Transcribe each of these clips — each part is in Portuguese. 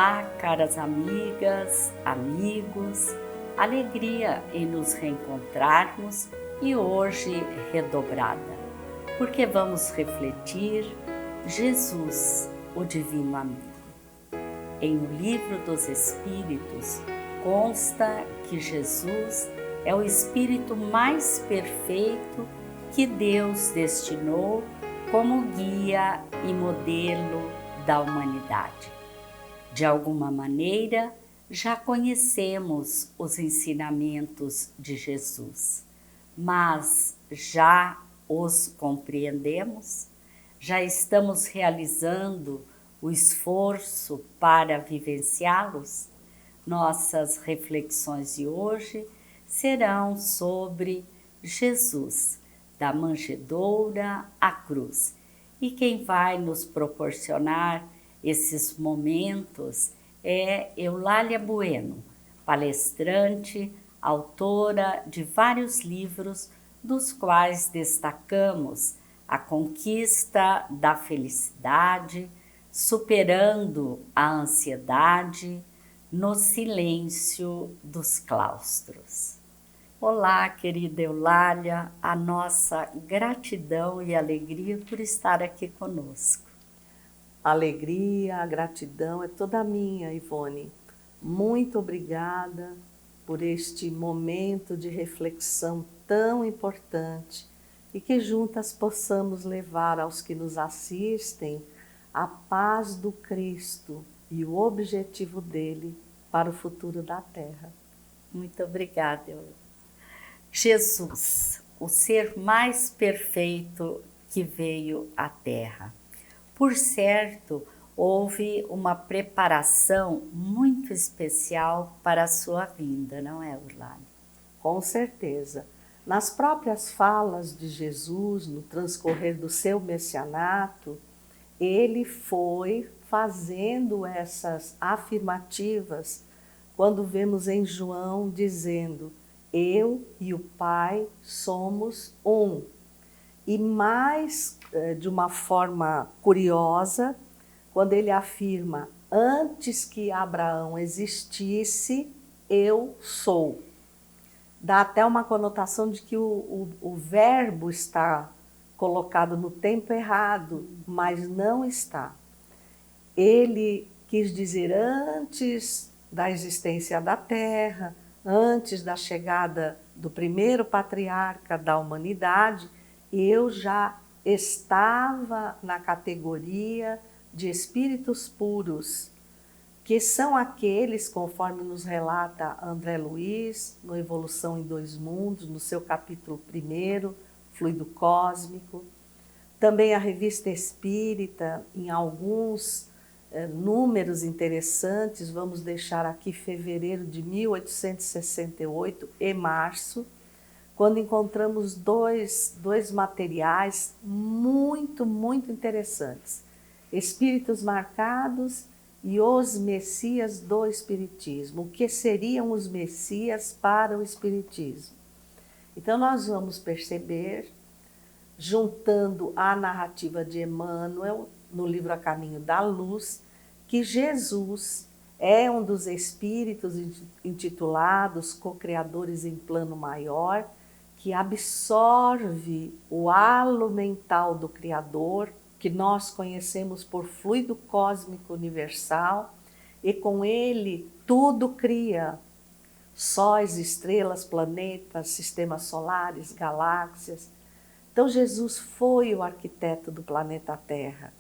Olá, caras amigas, amigos, alegria em nos reencontrarmos e hoje redobrada, porque vamos refletir Jesus, o Divino Amigo. Em O Livro dos Espíritos consta que Jesus é o Espírito mais perfeito que Deus destinou como guia e modelo da humanidade. De alguma maneira, já conhecemos os ensinamentos de Jesus, mas já os compreendemos? Já estamos realizando o esforço para vivenciá-los? Nossas reflexões de hoje serão sobre Jesus, da manjedoura à cruz. E quem vai nos proporcionar esses momentos é Eulália Bueno, palestrante, autora de vários livros, dos quais destacamos A Conquista da Felicidade, Superando a Ansiedade, No Silêncio dos Claustros. Olá, querida Eulália, a nossa gratidão e alegria por estar aqui conosco. A alegria, a gratidão é toda minha, Ivone. Muito obrigada por este momento de reflexão tão importante e que juntas possamos levar aos que nos assistem a paz do Cristo e o objetivo dele para o futuro da Terra. Muito obrigada, Eulália. Jesus, o ser mais perfeito que veio à Terra. Por certo, houve uma preparação muito especial para a sua vinda, não é, Eulália? Com certeza. Nas próprias falas de Jesus, no transcorrer do seu messianato, ele foi fazendo essas afirmativas quando vemos em João dizendo: eu e o Pai somos um. E mais de uma forma curiosa, quando ele afirma: antes que Abraão existisse, eu sou. Dá até uma conotação de que o verbo está colocado no tempo errado, mas não está. Ele quis dizer antes da existência da Terra, antes da chegada do primeiro patriarca da humanidade, eu já estava na categoria de espíritos puros, que são aqueles, conforme nos relata André Luiz, no Evolução em Dois Mundos, no seu capítulo 1, Fluido Cósmico. Também a Revista Espírita, em alguns números interessantes, vamos deixar aqui fevereiro de 1868 e março, quando encontramos dois materiais muito interessantes. Espíritos Marcados e os Messias do Espiritismo. O que seriam os Messias para o Espiritismo? Então nós vamos perceber, juntando a narrativa de Emmanuel, no livro A Caminho da Luz, que Jesus é um dos espíritos intitulados co-criadores em plano maior, que absorve o halo mental do Criador, que nós conhecemos por fluido cósmico universal, e com ele tudo cria: sóis, estrelas, planetas, sistemas solares, galáxias. Então Jesus foi o arquiteto do planeta Terra.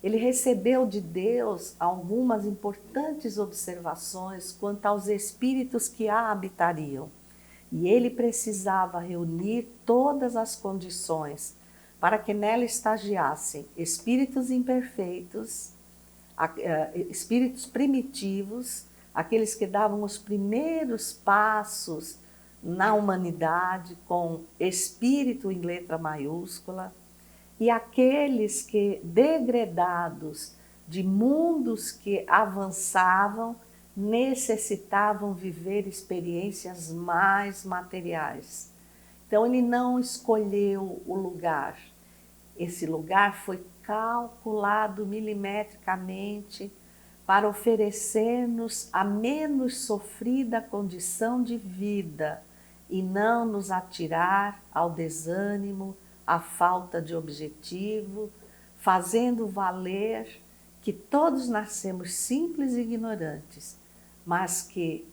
Ele recebeu de Deus algumas importantes observações quanto aos espíritos que a habitariam. E ele precisava reunir todas as condições para que nela estagiassem espíritos imperfeitos, espíritos primitivos, aqueles que davam os primeiros passos na humanidade com espírito em letra maiúscula, e aqueles que, degredados de mundos que avançavam, necessitavam viver experiências mais materiais. Então ele não escolheu o lugar. Esse lugar foi calculado milimetricamente para oferecer-nos a menos sofrida condição de vida e não nos atirar ao desânimo, à falta de objetivo, fazendo valer que todos nascemos simples e ignorantes, mas que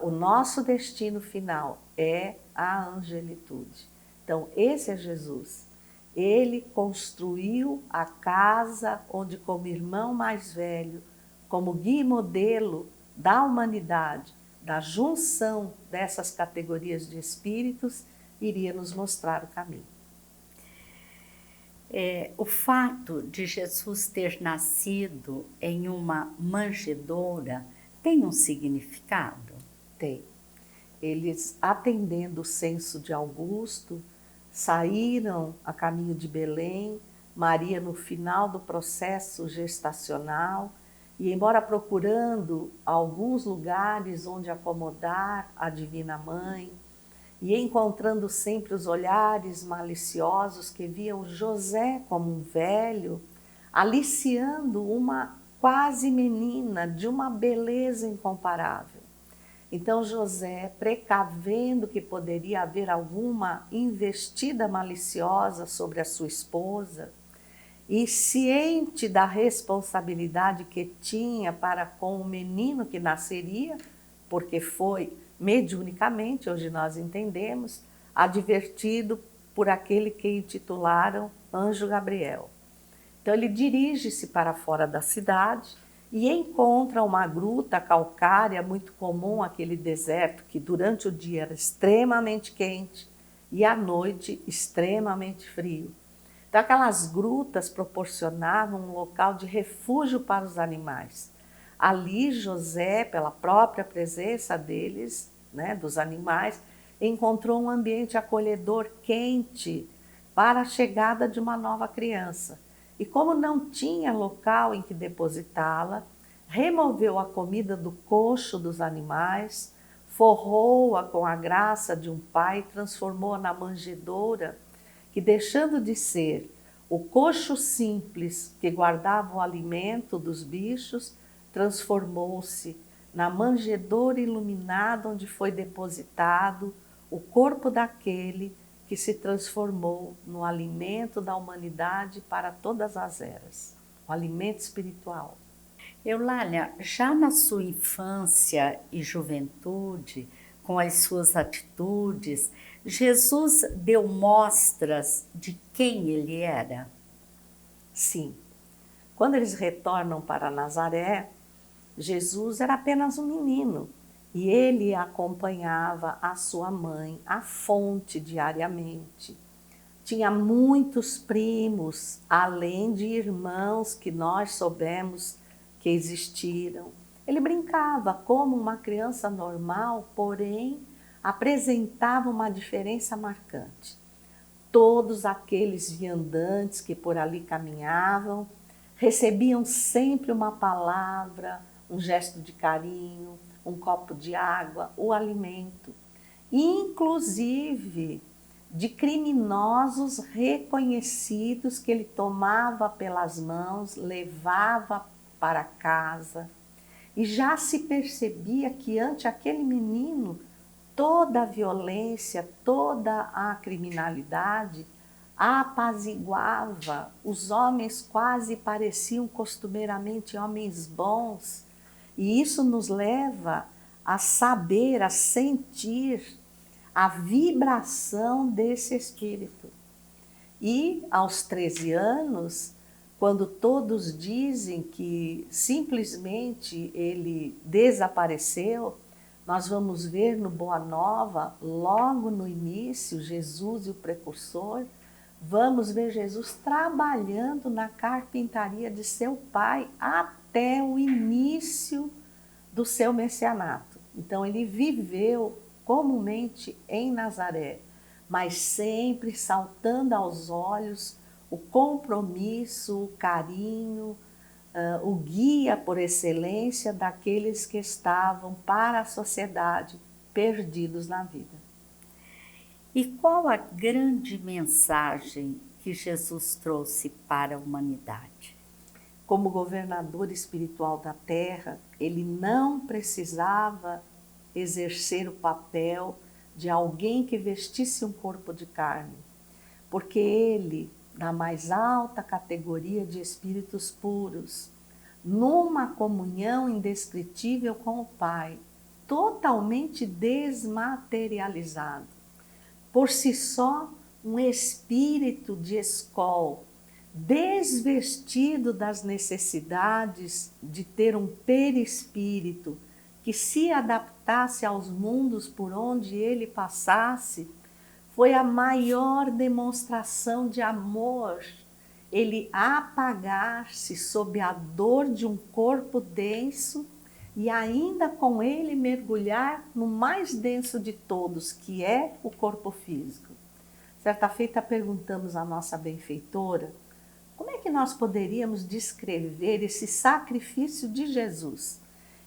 o nosso destino final é a angelitude. Então, esse é Jesus. Ele construiu a casa onde, como irmão mais velho, como guia e modelo da humanidade, da junção dessas categorias de espíritos, iria nos mostrar o caminho. O fato de Jesus ter nascido em uma manjedoura tem um significado? Tem. Eles, atendendo o censo de Augusto, saíram a caminho de Belém, Maria no final do processo gestacional, e embora procurando alguns lugares onde acomodar a Divina Mãe, e encontrando sempre os olhares maliciosos que viam José como um velho, aliciando uma quase menina de uma beleza incomparável. Então José, precavendo que poderia haver alguma investida maliciosa sobre a sua esposa, e ciente da responsabilidade que tinha para com o menino que nasceria, porque foi mediunicamente, hoje nós entendemos, advertido por aquele que intitularam Anjo Gabriel. Então ele dirige-se para fora da cidade e encontra uma gruta calcária muito comum, aquele deserto que durante o dia era extremamente quente e à noite extremamente frio. Então aquelas grutas proporcionavam um local de refúgio para os animais. Ali José, pela própria presença deles, dos animais, encontrou um ambiente acolhedor, quente, para a chegada de uma nova criança. E como não tinha local em que depositá-la, removeu a comida do coxo dos animais, forrou-a com a graça de um pai e transformou-a na manjedoura, que deixando de ser o coxo simples que guardava o alimento dos bichos, transformou-se na manjedoura iluminada onde foi depositado o corpo daquele que se transformou no alimento da humanidade para todas as eras, o alimento espiritual. Eulália, já na sua infância e juventude, com as suas atitudes, Jesus deu mostras de quem ele era? Sim. Quando eles retornam para Nazaré, Jesus era apenas um menino e ele acompanhava a sua mãe à fonte diariamente. Tinha muitos primos, além de irmãos que nós soubemos que existiram. Ele brincava como uma criança normal, porém apresentava uma diferença marcante. Todos aqueles viandantes que por ali caminhavam recebiam sempre uma palavra, um gesto de carinho, um copo de água, o alimento, inclusive de criminosos reconhecidos que ele tomava pelas mãos, levava para casa, e já se percebia que ante aquele menino toda a violência, toda a criminalidade apaziguava. Os homens quase pareciam costumeiramente homens bons, e isso nos leva a saber, a sentir a vibração desse espírito. E aos 13 anos, quando todos dizem que simplesmente ele desapareceu, nós vamos ver no Boa Nova, logo no início, Jesus e o precursor, vamos ver Jesus trabalhando na carpintaria de seu pai até o início do seu messianato. Então ele viveu comumente em Nazaré, mas sempre saltando aos olhos o compromisso, o carinho, o guia por excelência daqueles que estavam para a sociedade perdidos na vida. E qual a grande mensagem que Jesus trouxe para a humanidade? como governador espiritual da terra, ele não precisava exercer o papel de alguém que vestisse um corpo de carne, porque ele, na mais alta categoria de espíritos puros, numa comunhão indescritível com o Pai, totalmente desmaterializado, por si só um espírito de escol, desvestido das necessidades de ter um perispírito que se adaptasse aos mundos por onde ele passasse, foi a maior demonstração de amor. Ele apagar-se sob a dor de um corpo denso e ainda com ele mergulhar no mais denso de todos, que é o corpo físico. Certa feita perguntamos à nossa benfeitora como é que nós poderíamos descrever esse sacrifício de Jesus.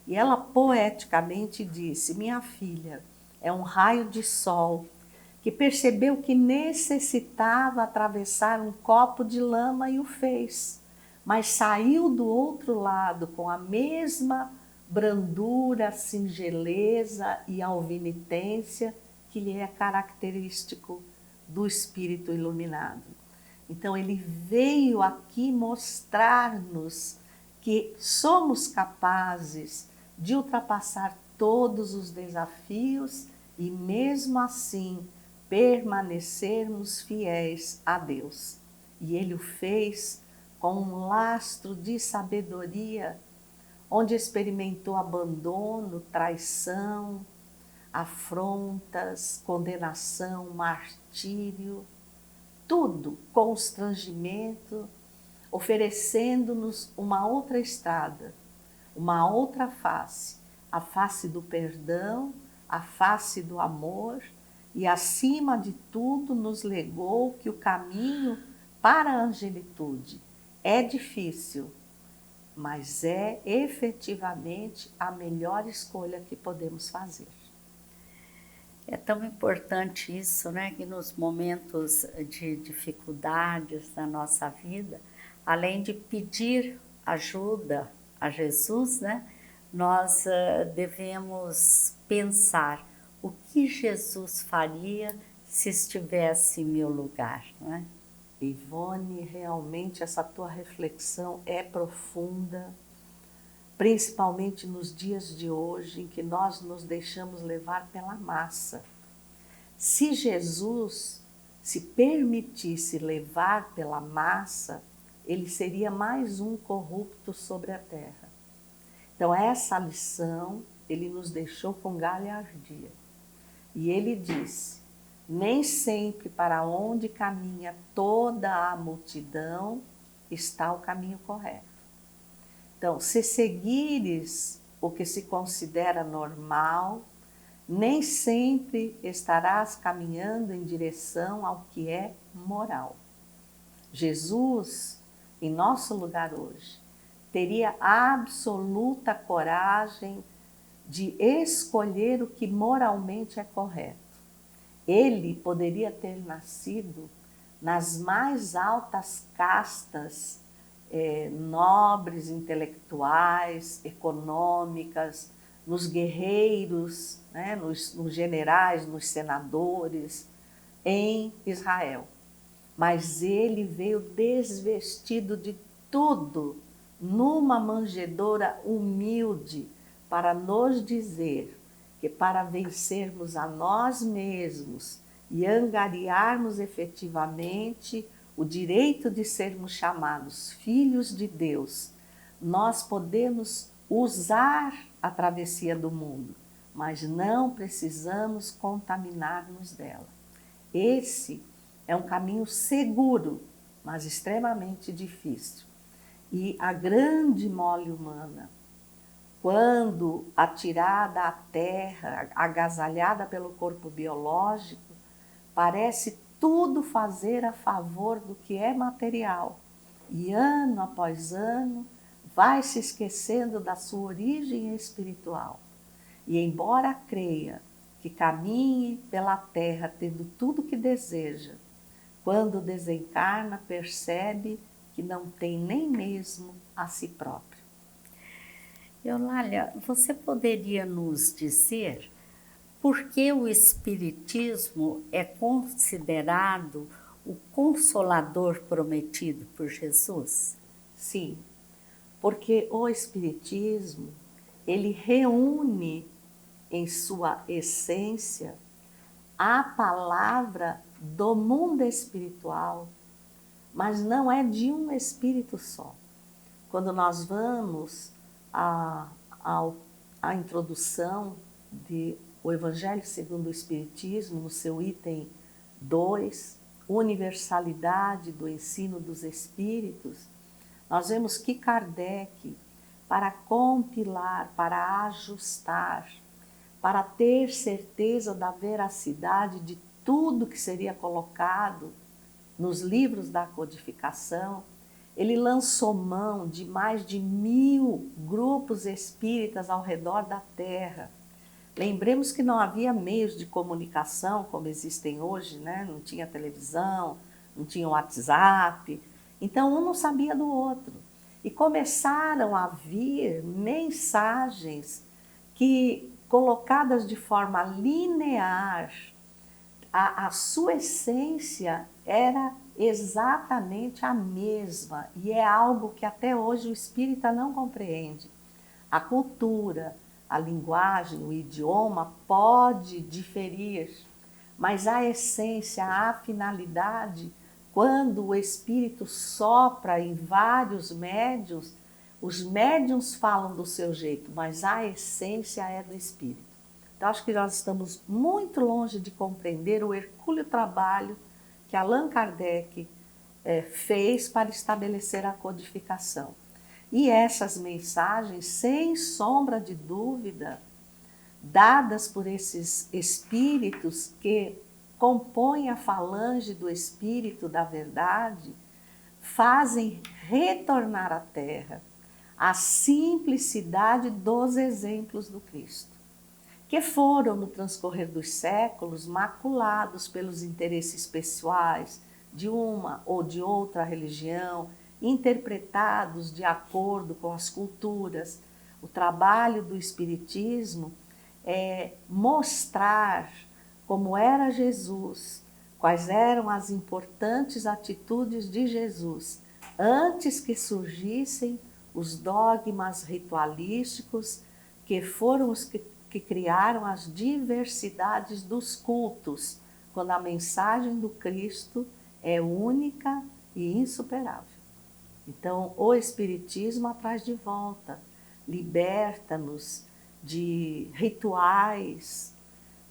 E ela poeticamente disse: minha filha, é um raio de sol que percebeu que necessitava atravessar um copo de lama e o fez, mas saiu do outro lado com a mesma brandura, singeleza e alvinitência que lhe é característico do espírito iluminado. Então ele veio aqui mostrar-nos que somos capazes de ultrapassar todos os desafios e mesmo assim permanecermos fiéis a Deus. E ele o fez com um lastro de sabedoria, onde experimentou abandono, traição, afrontas, condenação, martírio, tudo, constrangimento, oferecendo-nos uma outra estrada, uma outra face, a face do perdão, a face do amor, e acima de tudo nos legou que o caminho para a angelitude é difícil, mas é efetivamente a melhor escolha que podemos fazer. É tão importante isso, né, que nos momentos de dificuldades na nossa vida, além de pedir ajuda a Jesus, né, nós devemos pensar o que Jesus faria se estivesse em meu lugar, não é? Ivone, realmente essa tua reflexão é profunda, principalmente nos dias de hoje, em que nós nos deixamos levar pela massa. Se Jesus se permitisse levar pela massa, ele seria mais um corrupto sobre a terra. Então essa lição ele nos deixou com galhardia. E ele disse: nem sempre para onde caminha toda a multidão está o caminho correto. Então, se seguires o que se considera normal, nem sempre estarás caminhando em direção ao que é moral. Jesus, em nosso lugar hoje, teria absoluta coragem de escolher o que moralmente é correto. Ele poderia ter nascido nas mais altas castas nobres, intelectuais, econômicas, nos guerreiros, né, nos generais, nos senadores, em Israel. Mas ele veio desvestido de tudo, numa manjedoura humilde, para nos dizer que para vencermos a nós mesmos e angariarmos efetivamente o direito de sermos chamados filhos de Deus, nós podemos usar a travessia do mundo, mas não precisamos contaminar-nos dela. Esse é um caminho seguro, mas extremamente difícil. E a grande mole humana, quando atirada à terra, agasalhada pelo corpo biológico, parece tudo fazer a favor do que é material. E ano após ano vai se esquecendo da sua origem espiritual. E embora creia que caminhe pela terra tendo tudo o que deseja, quando desencarna percebe que não tem nem mesmo a si próprio. Eulália, você poderia nos dizer por que o Espiritismo é considerado o consolador prometido por Jesus? Sim, porque o Espiritismo, ele reúne em sua essência a palavra do mundo espiritual, mas não é de um espírito só. Quando nós vamos à introdução de o Evangelho segundo o Espiritismo, no seu item 2, universalidade do ensino dos espíritos, nós vemos que Kardec, para compilar, para ajustar, para ter certeza da veracidade de tudo que seria colocado nos livros da codificação, ele lançou mão de mais de 1000 grupos espíritas ao redor da Terra. Lembremos que não havia meios de comunicação como existem hoje, né? Não tinha televisão, não tinha WhatsApp, então um não sabia do outro. E começaram a vir mensagens que, colocadas de forma linear, a sua essência era exatamente a mesma, e é algo que até hoje o espírita não compreende. A cultura, a linguagem, o idioma pode diferir, mas a essência, a finalidade, quando o espírito sopra em vários médiuns, os médiuns falam do seu jeito, mas a essência é do espírito. Então, acho que nós estamos muito longe de compreender o hercúleo trabalho que Allan Kardec fez para estabelecer a codificação. E essas mensagens, sem sombra de dúvida, dadas por esses espíritos que compõem a falange do espírito da verdade, fazem retornar à Terra a simplicidade dos exemplos do Cristo, que foram, no transcorrer dos séculos, maculados pelos interesses pessoais de uma ou de outra religião, interpretados de acordo com as culturas. O trabalho do Espiritismo é mostrar como era Jesus, quais eram as importantes atitudes de Jesus, antes que surgissem os dogmas ritualísticos, que foram os que criaram as diversidades dos cultos, quando a mensagem do Cristo é única e insuperável. Então, o Espiritismo traz de volta, liberta-nos de rituais,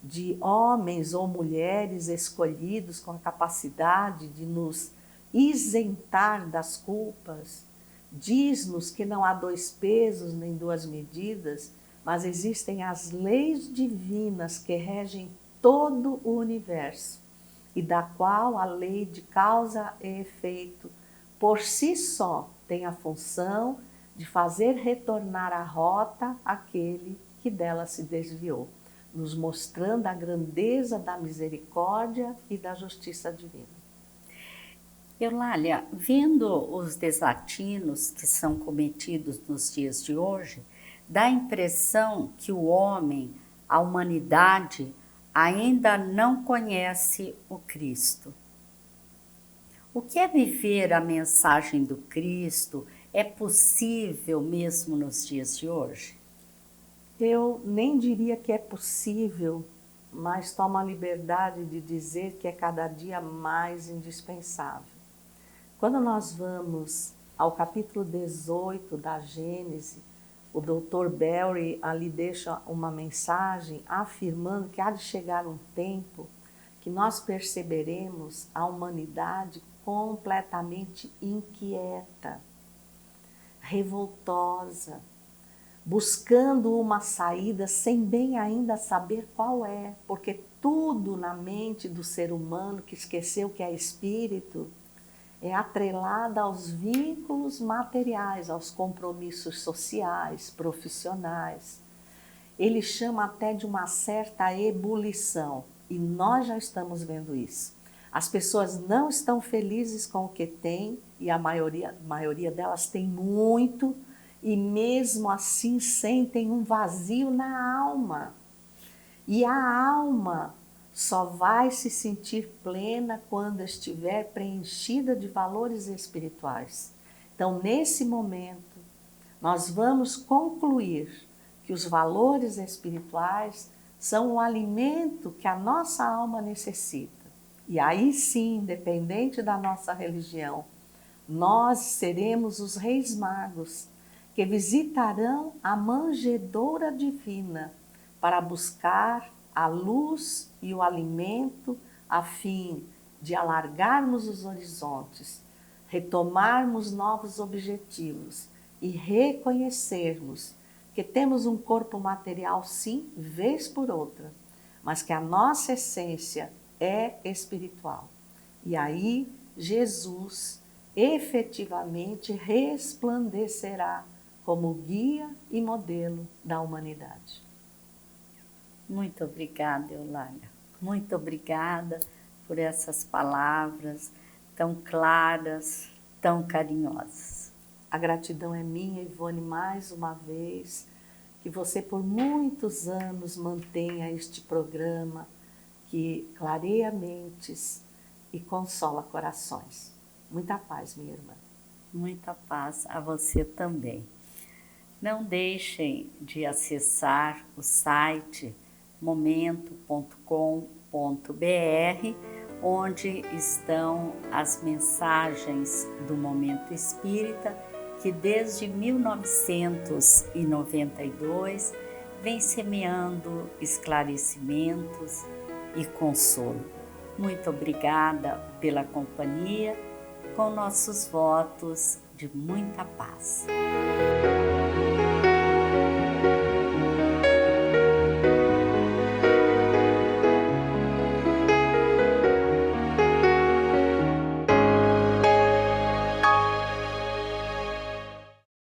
de homens ou mulheres escolhidos com a capacidade de nos isentar das culpas. Diz-nos que não há dois pesos nem duas medidas, mas existem as leis divinas que regem todo o universo, e da qual a lei de causa e efeito, por si só, tem a função de fazer retornar à rota aquele que dela se desviou, nos mostrando a grandeza da misericórdia e da justiça divina. Eulália, vendo os desatinos que são cometidos nos dias de hoje, dá a impressão que o homem, a humanidade, ainda não conhece o Cristo. O que é viver a mensagem do Cristo? É possível mesmo nos dias de hoje? Eu nem diria que é possível, mas tomo a liberdade de dizer que é cada dia mais indispensável. Quando nós vamos ao capítulo 18 da Gênese, o Dr. Berry ali deixa uma mensagem afirmando que há de chegar um tempo que nós perceberemos a humanidade completamente inquieta, revoltosa, buscando uma saída sem bem ainda saber qual é, porque tudo na mente do ser humano que esqueceu que é espírito é atrelada aos vínculos materiais, aos compromissos sociais, profissionais. Ele chama até de uma certa ebulição, e nós já estamos vendo isso. As pessoas não estão felizes com o que têm e a maioria delas tem muito e mesmo assim sentem um vazio na alma. E a alma só vai se sentir plena quando estiver preenchida de valores espirituais. Então, nesse momento, nós vamos concluir que os valores espirituais são o alimento que a nossa alma necessita. E aí sim, independente da nossa religião, nós seremos os reis magos que visitarão a manjedoura divina para buscar a luz e o alimento a fim de alargarmos os horizontes, retomarmos novos objetivos e reconhecermos que temos um corpo material sim, vez por outra, mas que a nossa essência é espiritual. E aí Jesus efetivamente resplandecerá como guia e modelo da humanidade. Muito obrigada, Eulália. Muito obrigada por essas palavras tão claras, tão carinhosas. A gratidão é minha, Ivone, mais uma vez, que você por muitos anos mantenha este programa que clareia mentes e consola corações. Muita paz, minha irmã. Muita paz a você também. Não deixem de acessar o site momento.com.br, onde estão as mensagens do Momento Espírita, que desde 1992 vem semeando esclarecimentos e consolo. Muito obrigada pela companhia, com nossos votos de muita paz.